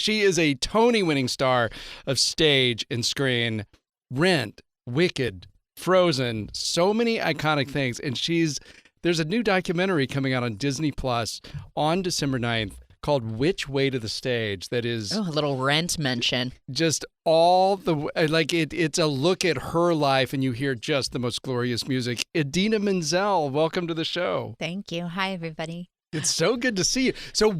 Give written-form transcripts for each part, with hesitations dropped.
She is a Tony-winning star of stage and screen. Rent, Wicked, Frozen, so many iconic things. And there's a new documentary coming out on Disney Plus on December 9th called Which Way to the Stage that is... Oh, a little Rent mention. Just all the... it's a look at her life, and you hear just the most glorious music. Idina Menzel, welcome to the show. Thank you. Hi, everybody. It's so good to see you. So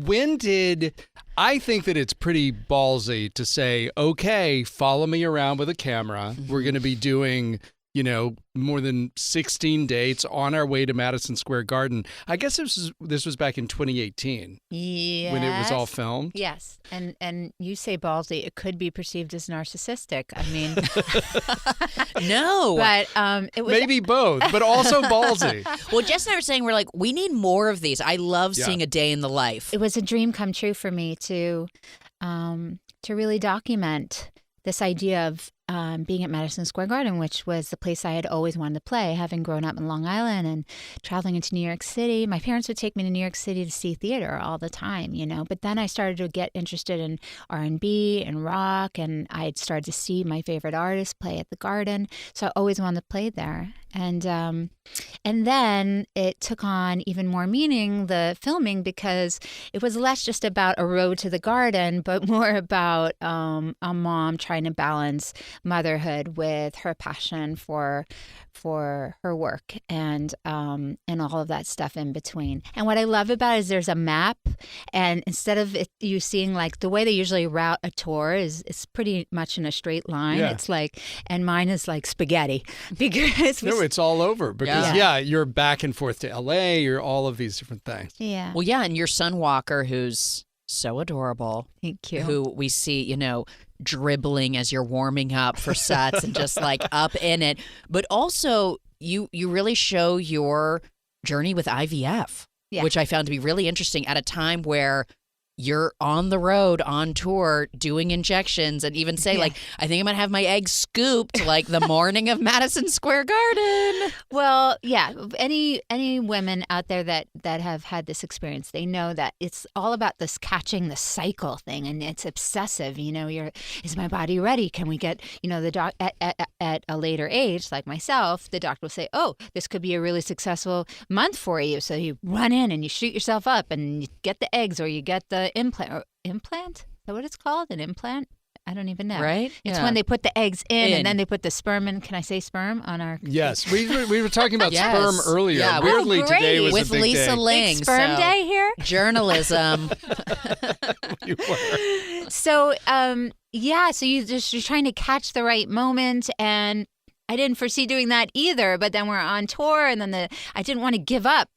I think that it's pretty ballsy to say, okay, follow me around with a camera. We're going to be doing... more than 16 dates on our way to Madison Square Garden. I guess this was back in 2018. Yes. When it was all filmed. Yes. And you say ballsy, it could be perceived as narcissistic. I mean, no. But it was maybe both, but also ballsy. Well, Jess and I were saying, we're like, we need more of these. I love seeing a day in the life. It was a dream come true for me to really document this idea of being at Madison Square Garden, which was the place I had always wanted to play, having grown up in Long Island and traveling into New York City. My parents would take me to New York City to see theater all the time, But then I started to get interested in R&B and rock, and I had started to see my favorite artists play at the Garden. So I always wanted to play there. And then it took on even more meaning, the filming, because it was less just about a road to the Garden, but more about a mom trying to balance motherhood with her passion for her work and all of that stuff in between. And what I love about it is there's a map, and instead of you seeing like the way they usually route a tour is pretty much in a straight line. Yeah. It's like, and mine is like spaghetti because it's all over because you're back and forth to LA, you're all of these different things. Yeah. Well, yeah, and your son Walker, who's so adorable. Thank you. Who we see, dribbling as you're warming up for sets and just like up in it. But also you really show your journey with IVF, which I found to be really interesting at a time where you're on the road, on tour, doing injections, and even say, like, I think I'm going to have my eggs scooped, like, the morning of Madison Square Garden. Well, yeah, any women out there that have had this experience, they know that it's all about this catching the cycle thing, and it's obsessive. Is my body ready? Can we get, the at a later age, like myself, the doctor will say, oh, this could be a really successful month for you. So you run in and you shoot yourself up and you get the eggs, or you get the implant? Is that what it's called? An implant? I don't even know. Right? It's when they put the eggs in and then they put the sperm in. Can I say sperm on our? Yes, we were talking about sperm earlier. Yeah, weirdly today was with a big Lisa day. Ling. Big sperm day here. Journalism. You were. So so you're trying to catch the right moment, and I didn't foresee doing that either, but then we're on tour, and then I didn't want to give up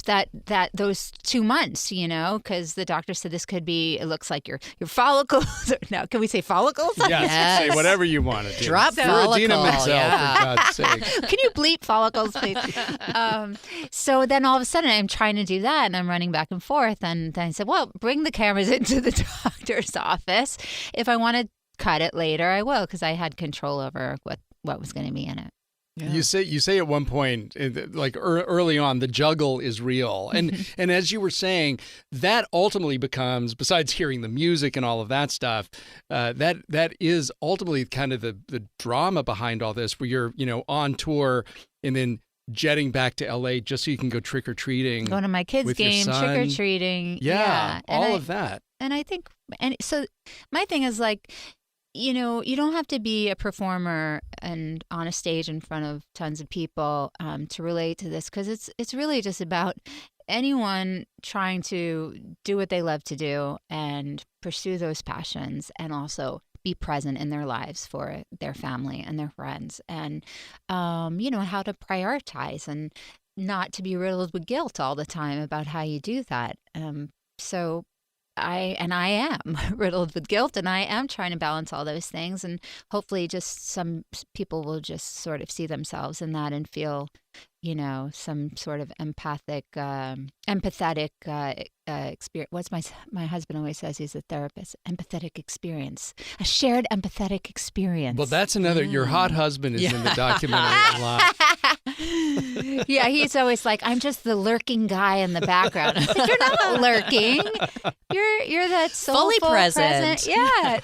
those 2 months, because the doctor said this could be, it looks like your follicles. No, can we say follicles? Yes. Say whatever you want to do. Drop follicle. Idina Menzel, for God's sake. Can you bleep follicles, please? So then all of a sudden I'm trying to do that, and I'm running back and forth, and then I said, well, bring the cameras into the doctor's office. If I want to cut it later, I will, because I had control over what was going to be in it. Yeah. You say at one point, like early on, the juggle is real. And as you were saying, that ultimately becomes, besides hearing the music and all of that stuff, that is ultimately kind of the drama behind all this, where you're, on tour and then jetting back to LA just so you can go trick-or-treating. Going to my kids' game, trick-or-treating. Yeah, all of that. And I think, so my thing is like, you don't have to be a performer and on a stage in front of tons of people to relate to this, because it's really just about anyone trying to do what they love to do and pursue those passions, and also be present in their lives for their family and their friends, and how to prioritize and not to be riddled with guilt all the time about how you do that. So I am riddled with guilt, and I am trying to balance all those things, and hopefully just some people will just sort of see themselves in that and feel, some sort of empathetic experience. What's my husband always says, he's a therapist, empathetic experience, a shared empathetic experience. Well, that's another, your hot husband is in the documentary a lot. Yeah, he's always like, I'm just the lurking guy in the background. You're not lurking. You're that soulful, fully present. Yeah.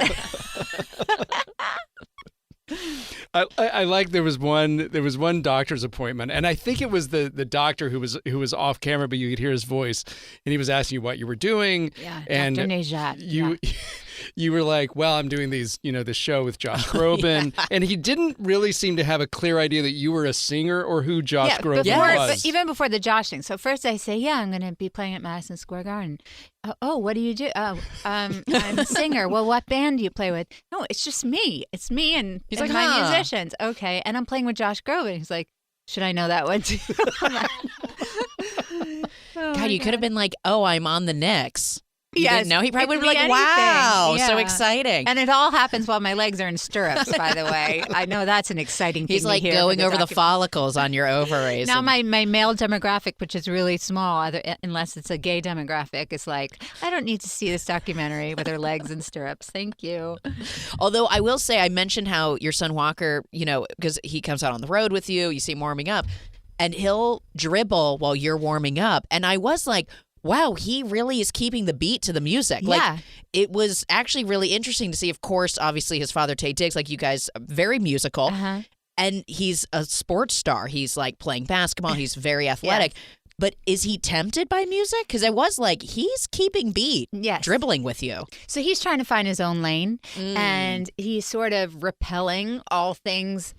I like there was one doctor's appointment, and I think it was the doctor who was off camera, but you could hear his voice, and he was asking you what you were doing. Yeah, and Dr. Najat. You were like, well, I'm doing this show with Josh Groban, and he didn't really seem to have a clear idea that you were a singer or who Josh Groban was. But even before the Josh thing. So first I say, yeah, I'm going to be playing at Madison Square Garden. Oh, what do you do? Oh, I'm a singer. Well, what band do you play with? No, it's just me. It's me and my musicians. Okay, and I'm playing with Josh Groban. He's like, should I know that one too? God, you could have been like, oh, I'm on the Knicks. Yes. No, he probably would be like, anything. wow, Yeah. so exciting. And it all happens while my legs are in stirrups, by the way. I know that's an exciting thing He's like to hear going over the follicles on your ovaries. Now my male demographic, which is really small, unless it's a gay demographic, is like, I don't need to see this documentary with her legs in stirrups. Thank you. Although I will say, I mentioned how your son Walker, because he comes out on the road with you, you see him warming up, and he'll dribble while you're warming up. And I was like, wow, he really is keeping the beat to the music. Yeah. Like, it was actually really interesting to see. Of course, obviously, his father, Tate Diggs, like you guys, very musical. Uh-huh. And he's a sports star. He's like playing basketball. He's very athletic. Yes. But is he tempted by music? Because I was like, he's keeping beat, dribbling with you. So he's trying to find his own lane, and he's sort of repelling all things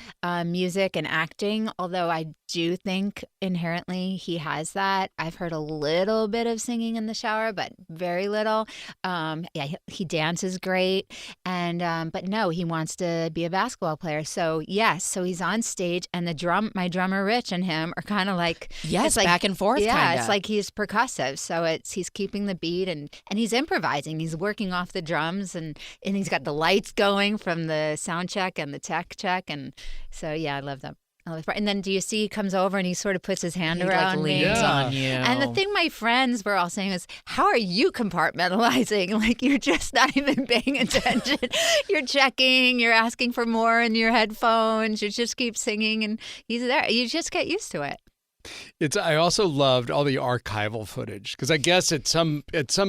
music and acting, although I do think inherently he has that. I've heard a little bit of singing in the shower, but very little. He dances great, and but no, he wants to be a basketball player. So yes, so he's on stage, and my drummer Rich and him are kind of like back and forth. Yeah, kinda. It's like he's percussive, so he's keeping the beat and he's improvising. He's working off the drums and he's got the lights going from the sound check and the tech check, and so yeah, I love that. And then do you see he comes over and he sort of puts his hand around me? On you. And the thing my friends were all saying is, how are you compartmentalizing? Like, you're just not even paying attention. You're checking, you're asking for more in your headphones, you just keep singing, and he's there. You just get used to it. I also loved all the archival footage because I guess at some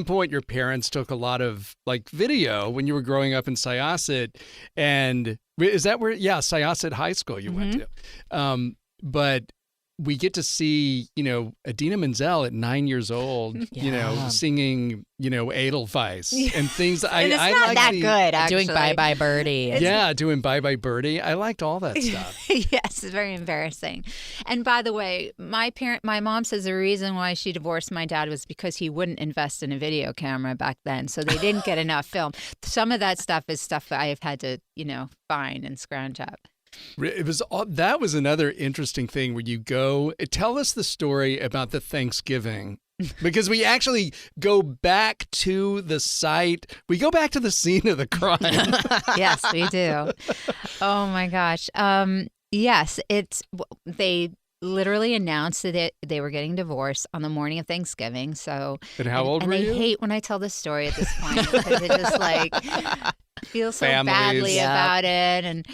point your parents took a lot of like video when you were growing up in Syosset, and is that where Syosset High School you went to, but we get to see Idina Menzel at 9 years old singing Edelweiss and things. And it's I not like that good, actually. Doing Bye Bye Birdie. Doing Bye Bye Birdie. I liked all that stuff. Yes, it's very embarrassing. And by the way, my mom says the reason why she divorced my dad was because he wouldn't invest in a video camera back then, so they didn't get enough film. Some of that stuff is stuff that I've had to find and scrounge up. That was another interesting thing where you go. Tell us the story about the Thanksgiving. Because we actually go back to the site. We go back to the scene of the crime. Yes, we do. Oh my gosh. Yes, they literally announced that they were getting divorced on the morning of Thanksgiving. So, and how old were you? And they hate when I tell this story at this point because it just like feels so badly about it. And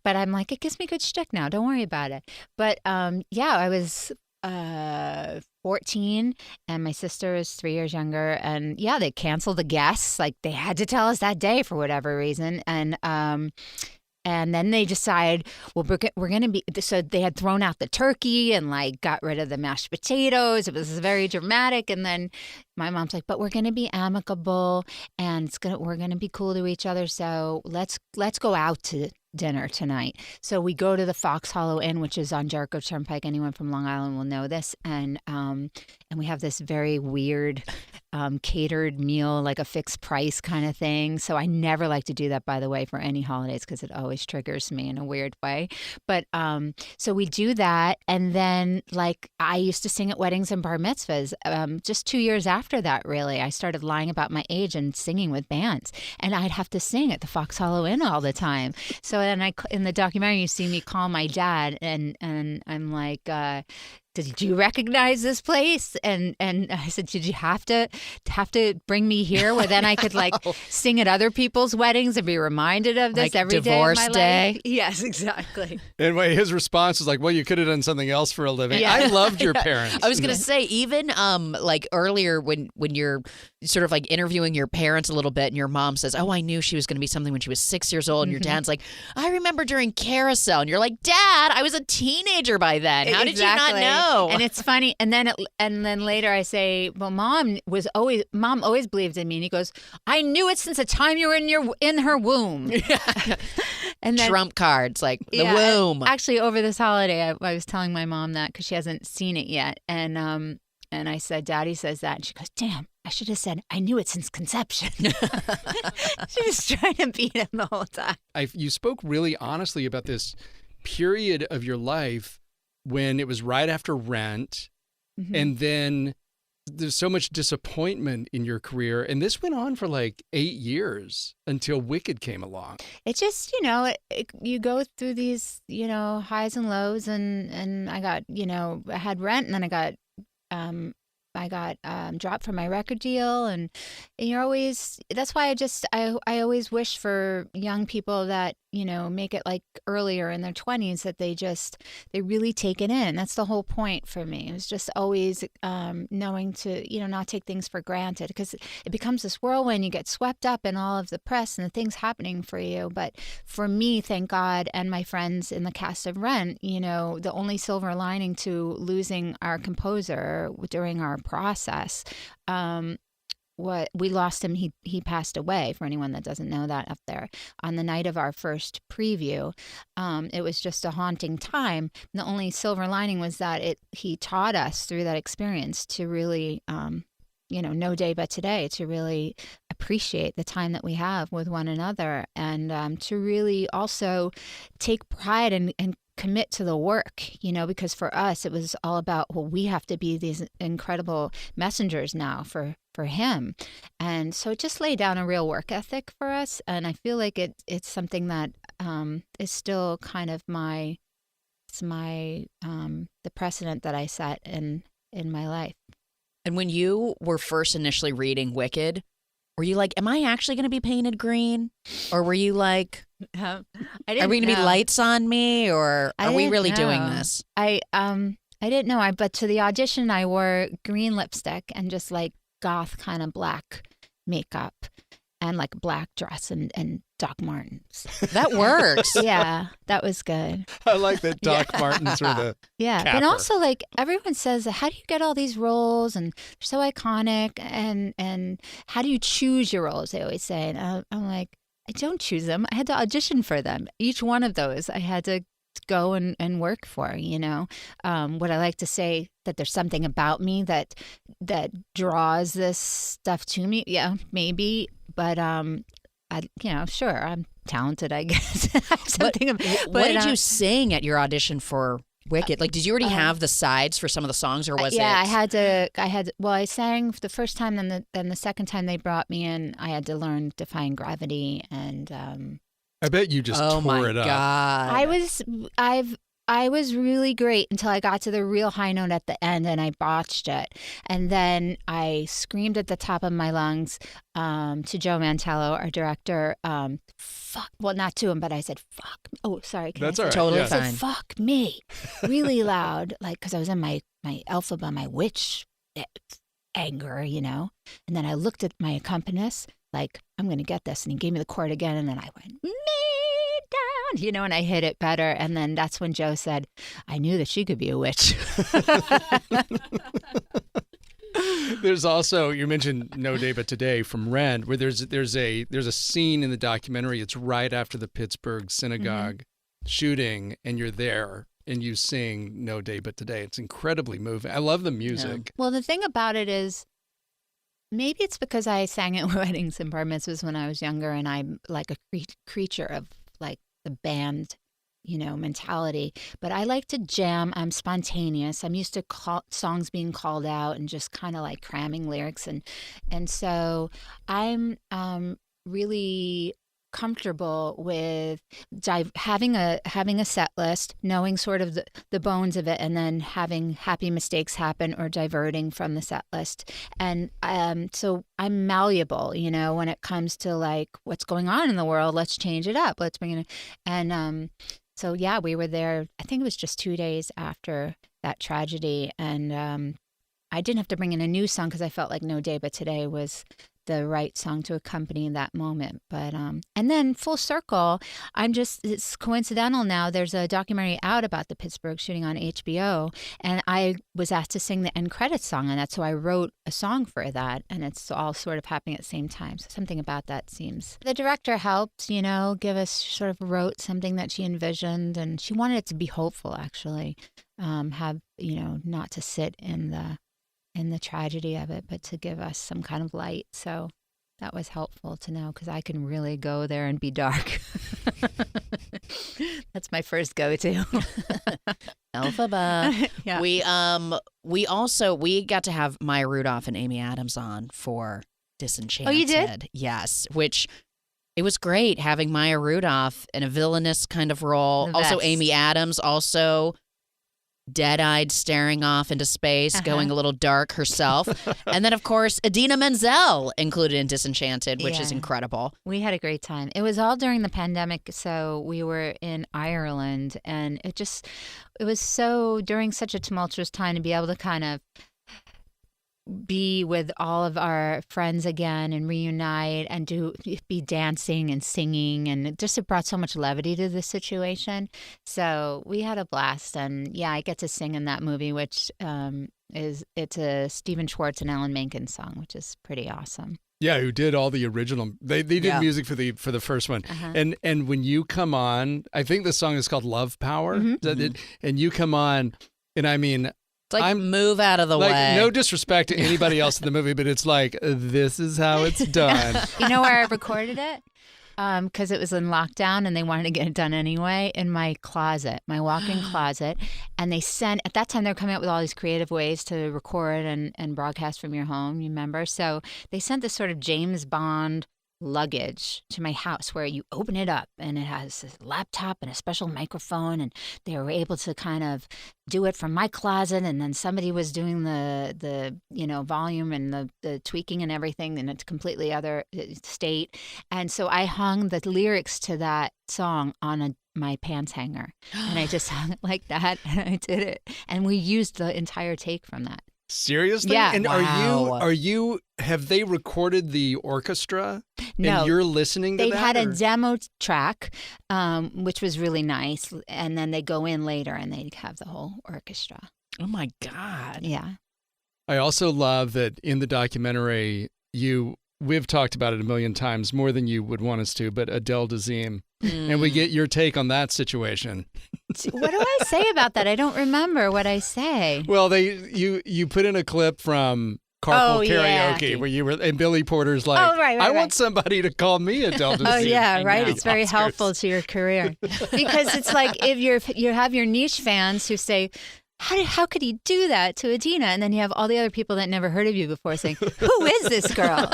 but I'm like, it gives me good shtick now. Don't worry about it. But I was 14 and my sister is 3 years younger, and they canceled the guests. Like, they had to tell us that day for whatever reason. And then they decided, well, we're going to be, so they had thrown out the turkey and like got rid of the mashed potatoes. It was very dramatic. And then my mom's like, but we're going to be amicable and we're going to be cool to each other. So let's go out to dinner tonight. So we go to the Fox Hollow Inn, which is on Jericho Turnpike. Anyone from Long Island will know this. And we have this very weird catered meal, like a fixed price kind of thing. So I never like to do that, by the way, for any holidays, because it always triggers me in a weird way. But so we do that. And then like I used to sing at weddings and bar mitzvahs. Just 2 years after that, really, I started lying about my age and singing with bands. And I'd have to sing at the Fox Hollow Inn all the time. So then in the documentary, you see me call my dad and I'm like, did you recognize this place? And I said, did you have to bring me here where then I could like sing at other people's weddings and be reminded of this like every divorce day of my day? life? Yes, exactly. And his response was like, well, you could have done something else for a living. Yeah. I loved your parents. I was going to say, even like earlier when you're sort of like interviewing your parents a little bit and your mom says, oh, I knew she was going to be something when she was 6 years old. And your dad's like, I remember during Carousel. And you're like, Dad, I was a teenager by then. How did you not know? And it's funny. And then later I say, well, Mom always believed in me. And he goes, I knew it since the time you were in her womb. And then, Trump cards, like the womb. Actually, over this holiday, I was telling my mom that because she hasn't seen it yet. And I said, Daddy says that. And she goes, damn, I should have said, I knew it since conception. She was trying to beat him the whole time. You spoke really honestly about this period of your life when it was right after Rent, and then there's so much disappointment in your career. And this went on for like 8 years until Wicked came along. It just, you go through these, highs and lows. And I got, I had Rent, and then I got dropped from my record deal, and you're always, that's why I always wish for young people that, make it like earlier in their 20s, that they really take it in. That's the whole point for me. It was just always knowing to, not take things for granted, because it becomes this whirlwind. You get swept up in all of the press and the things happening for you. But for me, thank God, and my friends in the cast of Rent, the only silver lining to losing our composer during our process, we lost him. He passed away, for anyone that doesn't know that, up there on the night of our first preview. It was just a haunting time. The only silver lining was that he taught us through that experience to really, no day but today, to really appreciate the time that we have with one another, and to really also take pride and commit to the work, because for us it was all about, well, we have to be these incredible messengers now for him. And so it just laid down a real work ethic for us. And I feel like it's something that is still kind of the precedent that I set in my life. And when you were first initially reading Wicked, were you like, am I actually going to be painted green? Or were you like, are we going to be lights on me? Or are we really doing this? I didn't know. But to the audition, I wore green lipstick and just like goth kind of black makeup and like black dress and Doc Martens. That works. Yeah, that was good. I like that Doc Martens were the capper. But also like everyone says, how do you get all these roles, and they're so iconic, and how do you choose your roles? They always say, and I'm like, I don't choose them. I had to audition for them. Each one of those I had to go and work for, What I like to say, that there's something about me that draws this stuff to me. Yeah, maybe. But, sure, I'm talented, I guess. What did you sing at your audition for Wicked? Like, did you already have the sides for some of the songs, or was it? Yeah, I sang the first time, then the second time they brought me in, I had to learn Defying Gravity, and I bet you just tore it up. Oh my God. I was really great until I got to the real high note at the end, and I botched it. And then I screamed at the top of my lungs to Joe Mantello, our director, fuck. Well, not to him, but I said, fuck. Oh, sorry. That's all right. Totally fine. I said, fuck me, really loud, like, because I was in my Elphaba, my witch anger, And then I looked at my accompanist, like, I'm going to get this. And he gave me the chord again, and then I went, me down, and I hit it better. And then that's when Joe said, I knew that she could be a witch. There's also, you mentioned No Day But Today from Rent, where there's a scene in the documentary. It's right after the Pittsburgh synagogue shooting, and you're there and you sing No Day But Today. It's incredibly moving. I love the music. Yeah. Well, the thing about it is, maybe it's because I sang at weddings and bar mitzvahs when I was younger, and I'm like a creature of like the band, mentality. But I like to jam. I'm spontaneous. I'm used to songs being called out and just kind of like cramming lyrics, and so I'm really comfortable with having a set list, knowing sort of the bones of it, and then having happy mistakes happen or diverting from the set list. And so I'm malleable, when it comes to like what's going on in the world. Let's change it up. Let's bring it in. And so yeah, we were there. I think it was just 2 days after that tragedy, and I didn't have to bring in a new song because I felt like No Day But Today was the right song to accompany that moment. But and then full circle, it's coincidental now. There's a documentary out about the Pittsburgh shooting on HBO, and I was asked to sing the end credits song on that, so I wrote a song for that, and it's all sort of happening at the same time. So something about that seems. The director helped, give us, sort of wrote something that she envisioned, and she wanted it to be hopeful, actually. Not to sit in the tragedy of it, but to give us some kind of light. So that was helpful to know, because I can really go there and be dark. That's my first go-to. Elphaba. Yeah. We got to have Maya Rudolph and Amy Adams on for Disenchanted. Oh, you did? Yes, which it was great having Maya Rudolph in a villainous kind of role. The Also best. Amy Adams, also dead-eyed, staring off into space, going a little dark herself. And then, of course, Idina Menzel included in Disenchanted, which is incredible. We had a great time. It was all during the pandemic, so we were in Ireland, and it was so, during such a tumultuous time, to be able to kind of be with all of our friends again and reunite and be dancing and singing, and it brought so much levity to the situation. So we had a blast, and yeah, I get to sing in that movie, which it's a Stephen Schwartz and Alan Menken song, which is pretty awesome. Yeah, who did all the original? They did music for the first one, and when you come on, I think the song is called Love Power, and you come on, and I mean. It's like, move out of the way. No disrespect to anybody else in the movie, but it's like, this is how it's done. You know where I recorded it? Because it was in lockdown and they wanted to get it done anyway, in my closet, my walk-in closet. And at that time, they were coming up with all these creative ways to record and broadcast from your home, you remember? So they sent this sort of James Bond luggage to my house, where you open it up and it has a laptop and a special microphone, and they were able to kind of do it from my closet, and then somebody was doing the volume and the tweaking and everything in a completely other state. And so I hung the lyrics to that song on my pants hanger, and I just hung it like that, and I did it, and we used the entire take from that. Seriously? Yeah. And Wow. have they recorded the orchestra? No. And you're listening to They that? had a demo track, which was really nice. And then they go in later and they have the whole orchestra. Oh, my God. Yeah. I also love that in the documentary, we've talked about it a million times, more than you would want us to, but Adele Dazeem. And we get your take on that situation. What do I say about that? I don't remember what I say. Well, you put in a clip from Carpool Karaoke where you were, and Billy Porter's like, I want somebody to call me Adele Dazeem. Oh, yeah, right. It's very helpful to your career. Because it's like if you have your niche fans who say, how could he do that to Idina? And then you have all the other people that never heard of you before saying, who is this girl?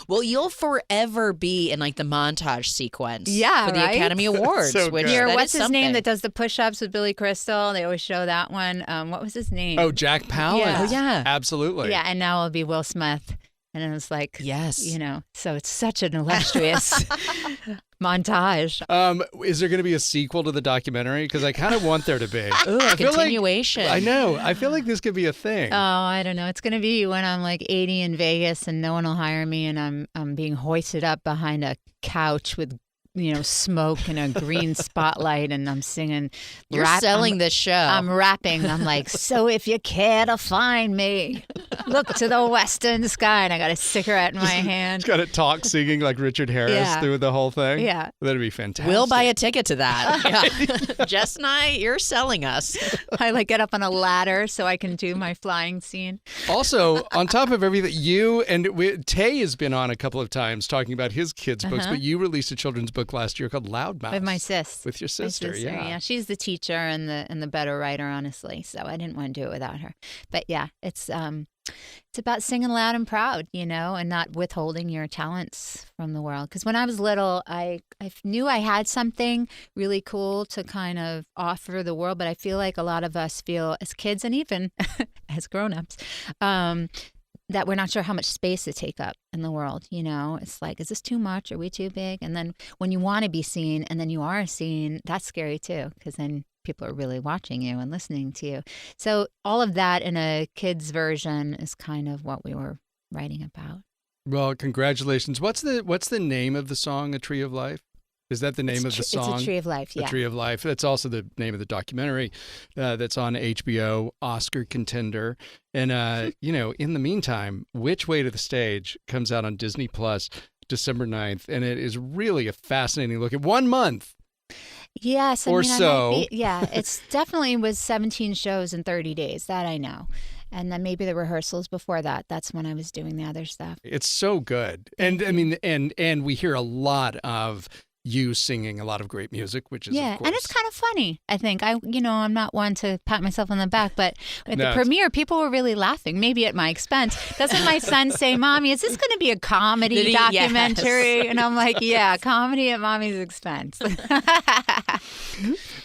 Well, you'll forever be in like the montage sequence for the right? Academy Awards. So which good. What's his name that does the push-ups with Billy Crystal? They always show that one. What was his name? Oh, Jack Palance. Yeah. Oh, yeah. Absolutely. Yeah, and now it'll be Will Smith. And it was like, yes, so it's such an illustrious montage. Is there going to be a sequel to the documentary? Because I kind of want there to be. Ooh, a continuation. I know. I feel like this could be a thing. Oh, I don't know. It's going to be when I'm like 80 in Vegas and no one will hire me, and I'm being hoisted up behind a couch with smoke and a green spotlight, and I'm singing. You're selling this show. I'm rapping. I'm like, so if you care to find me, look to the western sky, and I got a cigarette in my hand. Got to talk singing like Richard Harris through the whole thing. Yeah, that'd be fantastic. We'll buy a ticket to that. Jess and I, you're selling us. I get up on a ladder so I can do my flying scene. Also, on top of everything, you and Tay has been on a couple of times talking about his kids' books, but you released a children's book last year called Loudmouth. With my sis. With your sister, yeah. She's the teacher and the better writer, honestly. So I didn't want to do it without her. But yeah, it's It's about singing loud and proud, and not withholding your talents from the world. Because when I was little, I knew I had something really cool to kind of offer the world, but I feel like a lot of us feel as kids and even as grown-ups, that we're not sure how much space to take up in the world. It's like, is this too much? Are we too big? And then when you want to be seen and then you are seen, that's scary too, because then people are really watching you and listening to you. So all of that in a kid's version is kind of what we were writing about. Well, congratulations. What's the name of the song, A Tree of Life? Is that the name of the song? It's A Tree of Life, yeah. A Tree of Life. That's also the name of the documentary that's on HBO, Oscar contender. And, in the meantime, Which Way to the Stage comes out on Disney Plus December 9th. And it is really a fascinating look at 1 month. Yes. So. It's definitely was 17 shows in 30 days. That I know. And then maybe the rehearsals before that. That's when I was doing the other stuff. It's so good. And I mean, and we hear a lot of you singing a lot of great music, which is, of course. And it's kind of funny, I think. I'm not one to pat myself on the back, but at the premiere, people were really laughing, maybe at my expense. Doesn't my son say, Mommy, is this going to be a comedy documentary? Yes. And I'm like, yeah, comedy at Mommy's expense.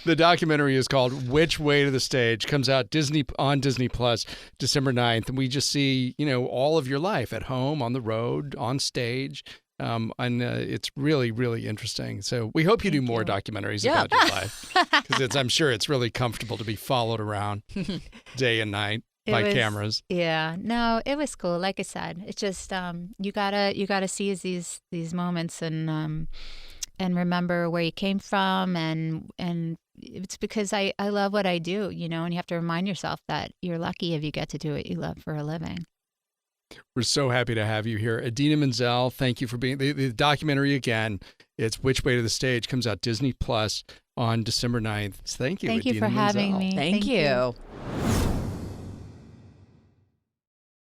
The documentary is called Which Way to the Stage, comes out on Disney Plus December 9th. And we just see, all of your life at home, on the road, on stage. And it's really, really interesting. So we hope you do more documentaries about your life, because I'm sure it's really comfortable to be followed around day and night by cameras. Yeah, no, it was cool. Like I said, it's just you gotta seize these moments and remember where you came from, and it's because I love what I do, and you have to remind yourself that you're lucky if you get to do what you love for a living. We're so happy to have you here. Idina Menzel, thank you for being the documentary again. It's Which Way to the Stage, comes out Disney Plus on December 9th. Thank you, Thank Idina you for Menzel. having me. Thank you.